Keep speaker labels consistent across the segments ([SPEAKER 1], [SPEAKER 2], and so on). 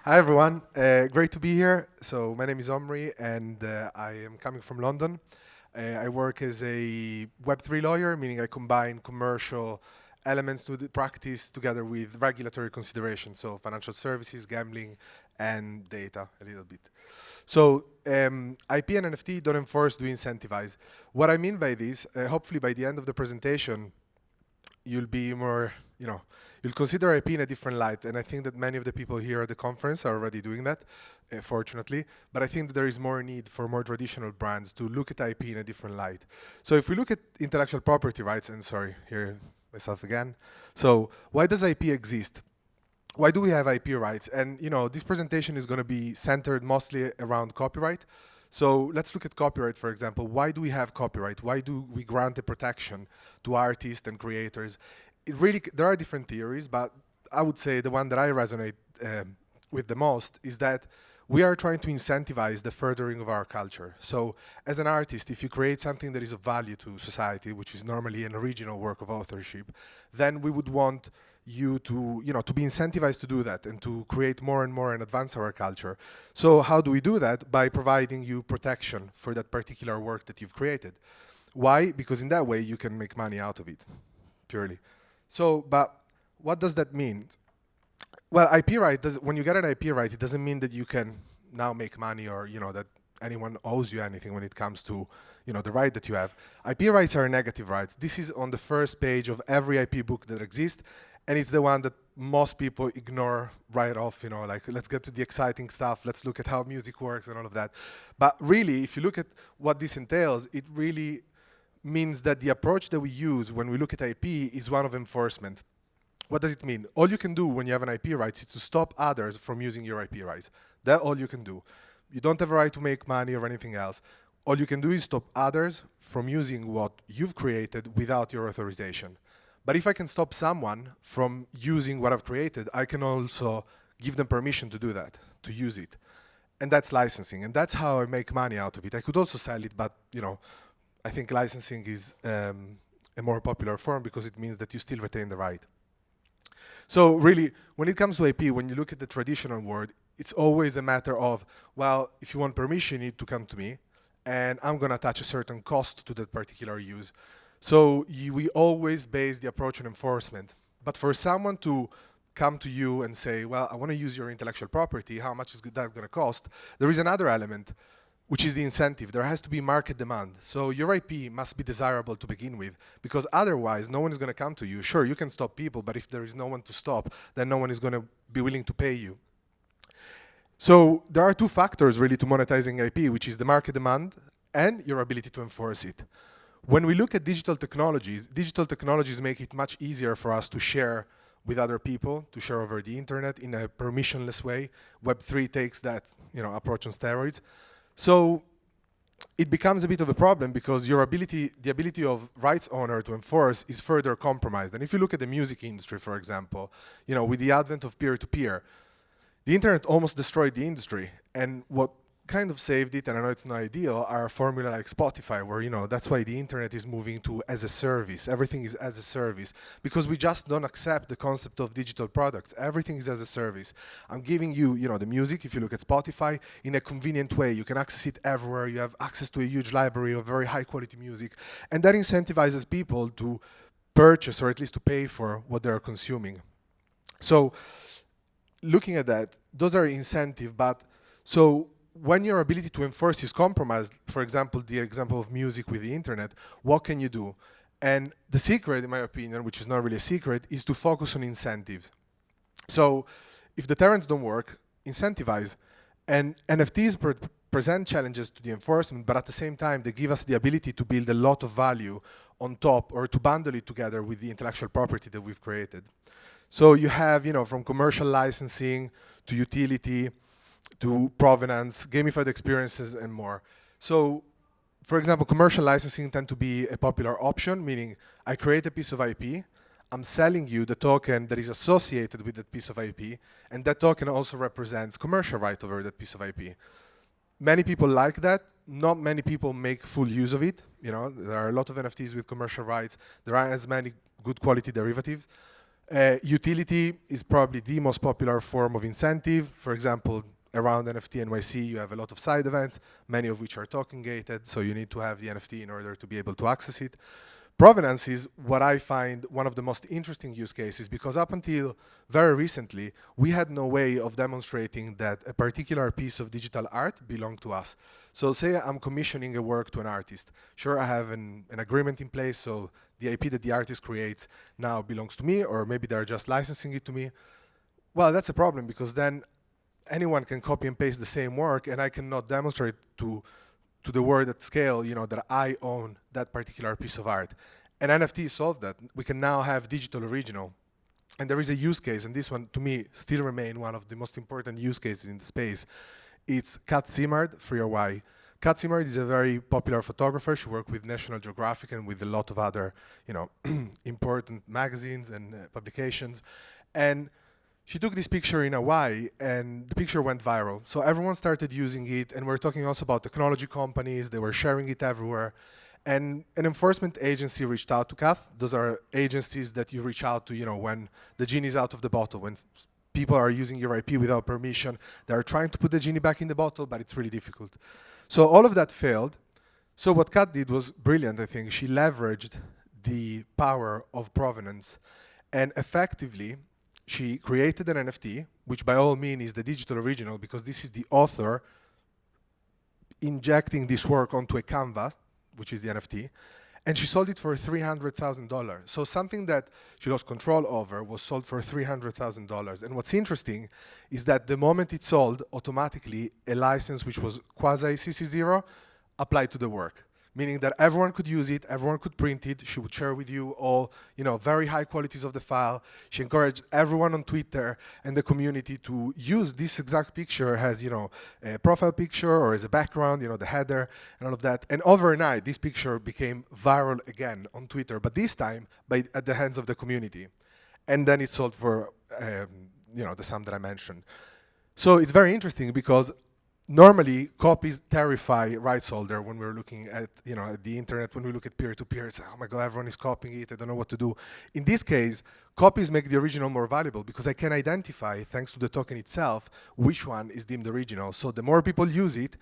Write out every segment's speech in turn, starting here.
[SPEAKER 1] Hi everyone, great to be here. So my name is Omri and I am coming from London. I work as a Web3 lawyer, meaning I combine commercial elements to the practice together with regulatory considerations, so financial services, gambling, and data a little bit. So IP and NFT don't enforce, do incentivize. What I mean by this, hopefully by the end of the presentation, you'll be more, you'll consider IP in a different light. And I think that many of the people here at the conference are already doing that, fortunately. But I think that there is more need for more traditional brands to look at IP in a different light. So if we look at intellectual property rights, and sorry, here myself again. So why does IP exist? Why do we have IP rights? And this presentation is going to be centered mostly around copyright. So let's look at copyright, for example. Why do we have copyright? Why do we grant a protection to artists and creators? There are different theories, but I would say the one that I resonate with the most is that we are trying to incentivize the furthering of our culture. So as an artist, if you create something that is of value to society, which is normally an original work of authorship, then we would want you to be incentivized to do that and to create more and more and advance our culture. So how do we do that? By providing you protection for that particular work that you've created. Why? Because in that way you can make money out of it, purely. So, but what does that mean? Well, IP right, when you get an IP right, it doesn't mean that you can now make money or that anyone owes you anything when it comes to the right that you have. IP rights are negative rights. This is on the first page of every IP book that exists, and it's the one that most people ignore right off, like let's get to the exciting stuff, let's look at how music works and all of that. But really, if you look at what this entails, it really means that the approach that we use when we look at IP is one of enforcement. What does it mean? All you can do when you have an IP rights is to stop others from using your IP rights. That's all you can do. You don't have a right to make money or anything else. All you can do is stop others from using what you've created without your authorization. But if I can stop someone from using what I've created, I can also give them permission to do that, to use it. And that's licensing. And that's how I make money out of it. I could also sell it, but I think licensing is a more popular form because it means that you still retain the right. So really, when it comes to IP, when you look at the traditional world, it's always a matter of, well, if you want permission, you need to come to me, and I'm going to attach a certain cost to that particular use. So we always base the approach on enforcement. But for someone to come to you and say, well, I want to use your intellectual property, how much is that going to cost? There is another element, which is the incentive. There has to be market demand. So your IP must be desirable to begin with, because otherwise no one is going to come to you. Sure, you can stop people, but if there is no one to stop, then no one is going to be willing to pay you. So there are two factors really to monetizing IP, which is the market demand and your ability to enforce it. When we look at digital technologies make it much easier for us to share with other people, to share over the internet in a permissionless way. Web3 takes that approach on steroids. So it becomes a bit of a problem because the ability of rights owner to enforce is further compromised. And if you look at the music industry, for example, with the advent of peer-to-peer, the internet almost destroyed the industry. And what kind of saved it, and I know it's not ideal, are a formula like Spotify, where that's why the internet is moving to as a service. Everything is as a service because we just don't accept the concept of digital products. Everything is as a service. I'm giving you, the music. If you look at Spotify, in a convenient way, you can access it everywhere. You have access to a huge library of very high quality music, and that incentivizes people to purchase or at least to pay for what they're consuming. So looking at that, those are incentive, but so when your ability to enforce is compromised, for example, the example of music with the internet, what can you do? And the secret, in my opinion, which is not really a secret, is to focus on incentives. So if deterrents don't work, incentivize. And NFTs present challenges to the enforcement, but at the same time, they give us the ability to build a lot of value on top or to bundle it together with the intellectual property that we've created. So you have, from commercial licensing to utility, to provenance, gamified experiences, and more. So, for example, commercial licensing tend to be a popular option, meaning I create a piece of IP, I'm selling you the token that is associated with that piece of IP, and that token also represents commercial right over that piece of IP. Many people like that. Not many people make full use of it. There are a lot of NFTs with commercial rights. There aren't as many good quality derivatives. Utility is probably the most popular form of incentive. For example, around NFT.NYC, you have a lot of side events, many of which are token gated, so you need to have the NFT in order to be able to access it. Provenance is what I find one of the most interesting use cases, because up until very recently, we had no way of demonstrating that a particular piece of digital art belonged to us. So say I'm commissioning a work to an artist. Sure, I have an agreement in place, so the IP that the artist creates now belongs to me, or maybe they're just licensing it to me. Well, that's a problem, because then anyone can copy and paste the same work, and I cannot demonstrate to the world at scale, that I own that particular piece of art. And NFT solved that. We can now have digital original. And there is a use case, and this one, to me, still remains one of the most important use cases in the space. It's Kat Simard, Free Y. Kat Simard is a very popular photographer. She worked with National Geographic and with a lot of other, important magazines and publications. And she took this picture in Hawaii, and the picture went viral. So everyone started using it, and we're talking also about technology companies. They were sharing it everywhere. And an enforcement agency reached out to Kat. Those are agencies that you reach out to, when the genie is out of the bottle, when people are using your IP without permission. They're trying to put the genie back in the bottle, but it's really difficult. So all of that failed. So what Kat did was brilliant, I think. She leveraged the power of provenance, and effectively, she created an NFT, which by all means is the digital original, because this is the author injecting this work onto a canvas, which is the NFT, and she sold it for $300,000. So something that she lost control over was sold for $300,000. And what's interesting is that the moment it sold, automatically a license which was quasi CC0 applied to the work, meaning that everyone could use it, everyone could print it. She would share with you all, very high qualities of the file. She encouraged everyone on Twitter and the community to use this exact picture as, a profile picture or as a background, the header and all of that. And overnight, this picture became viral again on Twitter, but this time at the hands of the community. And then it sold for, the sum that I mentioned. So it's very interesting, because normally, copies terrify rights holder when we're looking at, at the internet. When we look at peer-to-peer, it's, oh my God, everyone is copying it. I don't know what to do. In this case, copies make the original more valuable, because I can identify, thanks to the token itself, which one is deemed original. So the more people use it,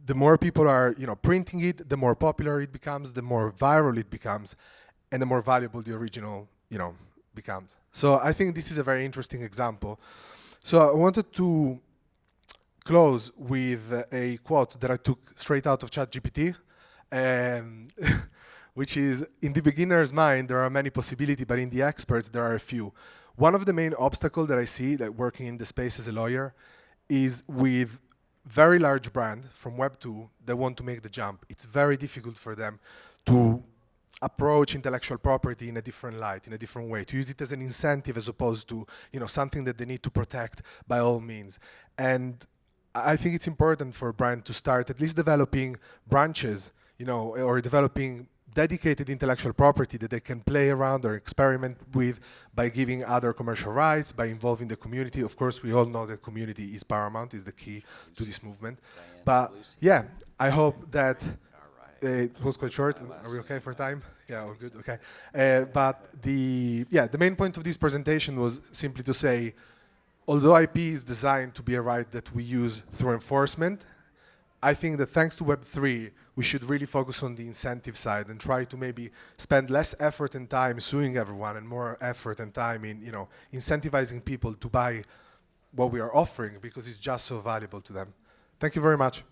[SPEAKER 1] the more people are, printing it, the more popular it becomes, the more viral it becomes, and the more valuable the original, becomes. So I think this is a very interesting example. So I wanted to close with a quote that I took straight out of ChatGPT, which is, in the beginner's mind, there are many possibilities, but in the experts, there are a few. One of the main obstacles that I see, that working in the space as a lawyer, is with very large brand from Web 2 that want to make the jump. It's very difficult for them to approach intellectual property in a different light, in a different way, to use it as an incentive as opposed to, something that they need to protect by all means. And I think it's important for a brand to start at least developing branches, or developing dedicated intellectual property that they can play around or experiment with by giving other commercial rights, by involving the community. Of course, we all know that community is paramount, is the key to this movement. But yeah, I hope that it was quite short. Are we okay for time? Yeah, all good, okay. But the main point of this presentation was simply to say, although IP is designed to be a right that we use through enforcement, I think that thanks to Web3, we should really focus on the incentive side and try to maybe spend less effort and time suing everyone and more effort and time in, incentivizing people to buy what we are offering, because it's just so valuable to them. Thank you very much.